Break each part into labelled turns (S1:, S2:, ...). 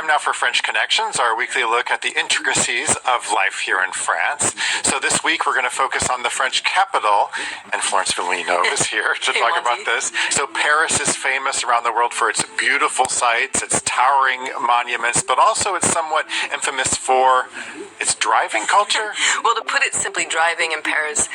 S1: Time now for French Connections, our weekly look at the intricacies of life here in France. So this week we're going to focus on the French capital, and Florence Villino is here to talk about this. So Paris is famous around the world for its beautiful sights, its towering monuments, but also it's somewhat infamous for its driving culture.
S2: Well, to put it simply, driving in Paris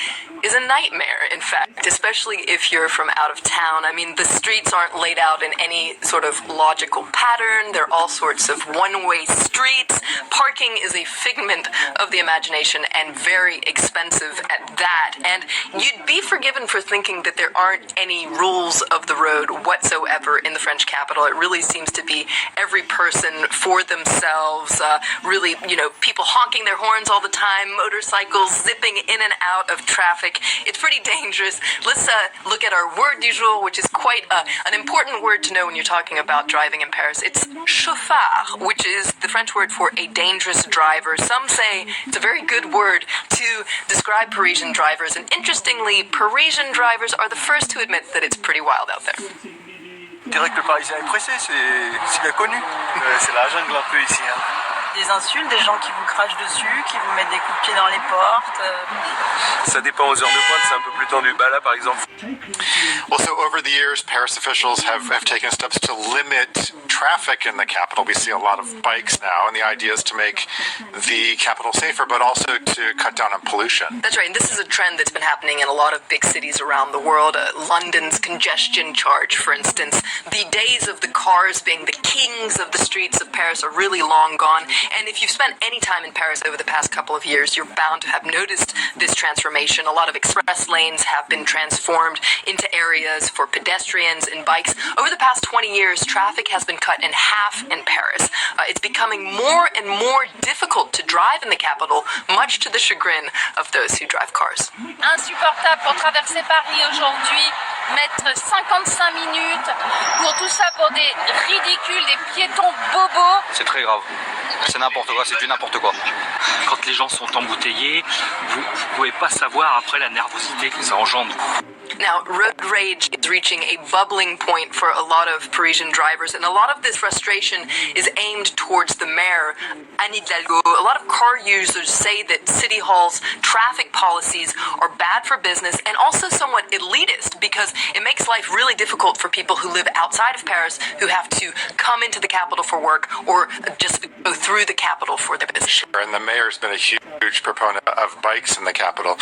S2: is a nightmare, in fact, especially if you're from out of town. I mean, the streets aren't laid out in any sort of logical pattern. There are all sorts of one-way streets. Parking is a figment of the imagination and very expensive at that. And you'd be forgiven for thinking that there aren't any rules of the road whatsoever in the French capital. It really seems to be every person for themselves, really, people honking their horns all the time, motorcycles zipping in and out of traffic. It's pretty dangerous. Let's look at our word du jour, which is quite an important word to know when you're talking about driving in Paris. It's chauffard, which is the French word for a dangerous driver. Some say it's a very good word to describe Parisian drivers, and interestingly, Parisian drivers are the first to admit that it's pretty wild out there.
S3: Je dirais que le Parisien est pressé, c'est bien connu. C'est la jungle un peu ici.
S4: Des insultes, des gens qui vous crachent dessus, qui vous mettent des coups de pied dans les portes.
S3: Ça dépend aux heures de pointe, c'est un peu plus tendu. Bah là, par exemple.
S1: Well, so over the years, Paris officials have taken steps to limit traffic in the capital. We see a lot of bikes now, and the idea is to make the capital safer, but also to cut down on pollution.
S2: That's right, and this is a trend that's been happening in a lot of big cities around the world. London's congestion charge, for instance. The days of the cars being the kings of the streets of Paris are really long gone. And if you've spent any time in Paris over the past couple of years, you're bound to have noticed this transformation. A lot of express lanes have been transformed into areas for pedestrians and bikes. Over the past 20 years, traffic has been cut in half in Paris. It's becoming more and more difficult to drive in the capital, much to the chagrin of those who drive cars.
S5: Insupportable pour traverser Paris aujourd'hui, mettre 55 minutes pour tout ça pour des ridicules, des piétons bobos.
S6: C'est très grave. C'est n'importe quoi, c'est du n'importe quoi.
S7: Quand les gens sont embouteillés, vous pouvez pas savoir après la nervosité que ça engendre.
S2: Now, road rage is reaching a bubbling point for a lot of Parisian drivers, and a lot of this frustration is aimed towards the mayor, Anne Hidalgo. A lot of car users say that City Hall's traffic policies are bad for business and also somewhat elitist because it makes life really difficult for people who live outside of Paris who have to come into the capital for work or just go through the capital for their business.
S1: Sure, and the mayor's been a huge proponent of bikes in the capital.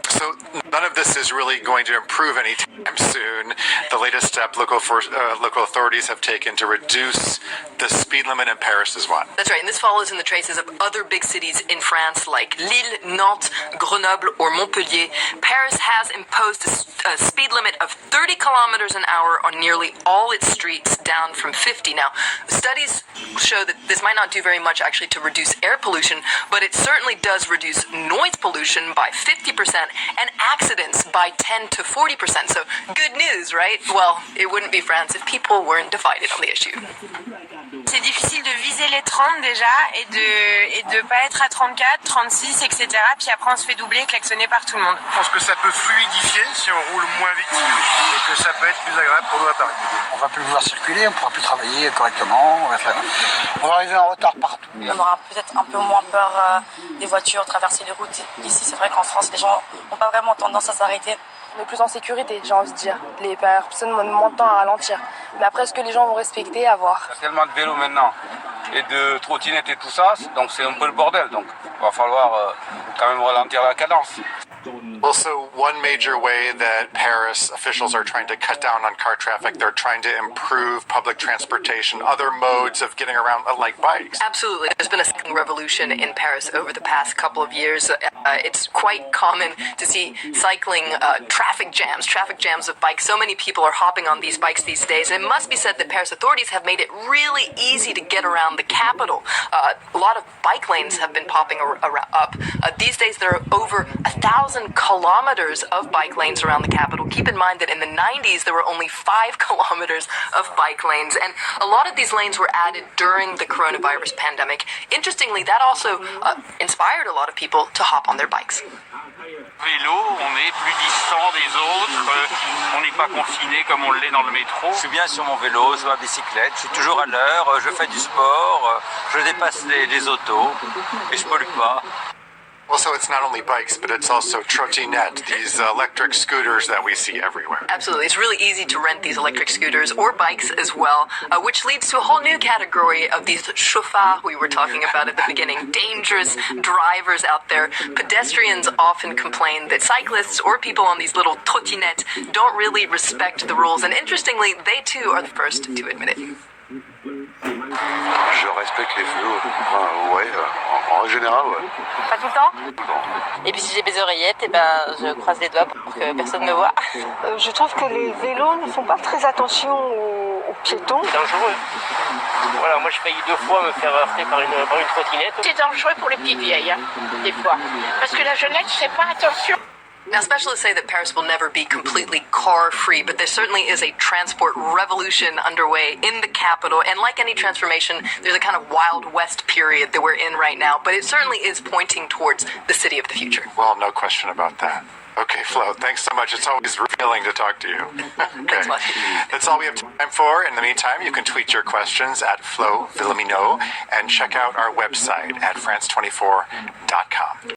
S1: So none of this is really going to improve anytime soon. The latest step local authorities have taken to reduce the speed limit in Paris is one.
S2: That's right, and this follows in the traces of other big cities in France like Lille, Nantes, Grenoble, or Montpellier. Paris has imposed a speed limit of 30 kilometers an hour on nearly all its streets, down from 50. Now, studies show that this might not do very much actually to reduce air pollution, but it certainly does reduce noise pollution by 50% and accidents by 10 to 40%. So good news, right? Well, it wouldn't be France if people weren't divided on the issue.
S4: C'est difficile de viser les 30 déjà et de pas être à 34, 36, etc. Puis après on se fait doubler, klaxonner par tout le monde.
S3: Je pense que ça peut fluidifier si on roule moins vite et que ça peut être plus agréable pour nous à Paris.
S8: On va plus pouvoir circuler, on pourra plus travailler correctement, on va arriver en retard partout.
S4: On aura peut-être un peu moins peur des voitures, traverser les routes. Ici c'est vrai qu'en France les gens n'ont pas vraiment tendance à s'arrêter.
S9: On est plus en sécurité, j'ai envie de dire. Les personnes ont moins de temps à ralentir. Mais après, est-ce que les gens vont respecter, à voir.
S10: Il y a tellement de vélos maintenant et de trottinettes et tout ça, donc c'est un peu le bordel. Donc il va falloir quand même ralentir la cadence.
S1: Well, so one major way that Paris officials are trying to cut down on car traffic, they're trying to improve public transportation, other modes of getting around like bikes.
S2: Absolutely. There's been a cycling revolution in Paris over the past couple of years. It's quite common to see cycling traffic jams of bikes. So many people are hopping on these bikes these days. And it must be said that Paris authorities have made it really easy to get around the capital. A lot of bike lanes have been popping up. These days there are over 1,000 1,000 kilometers of bike lanes around the capital. Keep in mind that in the 90s, there were only 5 kilometers of bike lanes, and a lot of these lanes were added during the coronavirus pandemic. Interestingly, that also inspired a lot of people to hop on their bikes.
S10: Vélo, on est plus distant des autres, on n'est pas confiné comme on l'est dans le métro.
S6: Je suis bien sur mon vélo, sur ma bicyclette, je suis toujours à l'heure, je fais du sport, je dépasse les autos et je pollue pas.
S1: Also, it's not only bikes, but it's also trottinette, these electric scooters that we see everywhere.
S2: Absolutely. It's really easy to rent these electric scooters or bikes as well, which leads to a whole new category of these chauffards we were talking about at the beginning. Dangerous drivers out there. Pedestrians often complain that cyclists or people on these little trottinettes don't really respect the rules. And interestingly, they too are the first to admit it.
S3: Je respecte les feux, ouais, en général, ouais.
S4: Pas tout le temps. Et puis si j'ai mes oreillettes, et ben je croise les doigts pour que personne ne me voie.
S9: Je trouve que les vélos ne font pas très attention aux piétons.
S11: C'est dangereux. Voilà, moi j'ai failli 2 fois me faire heurter par une trottinette.
S5: C'est dangereux pour les petites vieilles, hein, des fois. Parce que la jeunesse ne fait pas attention.
S2: Now, specialists say that Paris will never be completely car-free, but there certainly is a transport revolution underway in the capital. And like any transformation, there's a kind of Wild West period that we're in right now, but it certainly is pointing towards the city of the future.
S1: Well, no question about that. Okay, Flo, thanks so much. It's always revealing to talk to you.
S2: Thanks much.
S1: That's all we have time for. In the meantime, you can tweet your questions at Flo Villamino and check out our website at france24.com.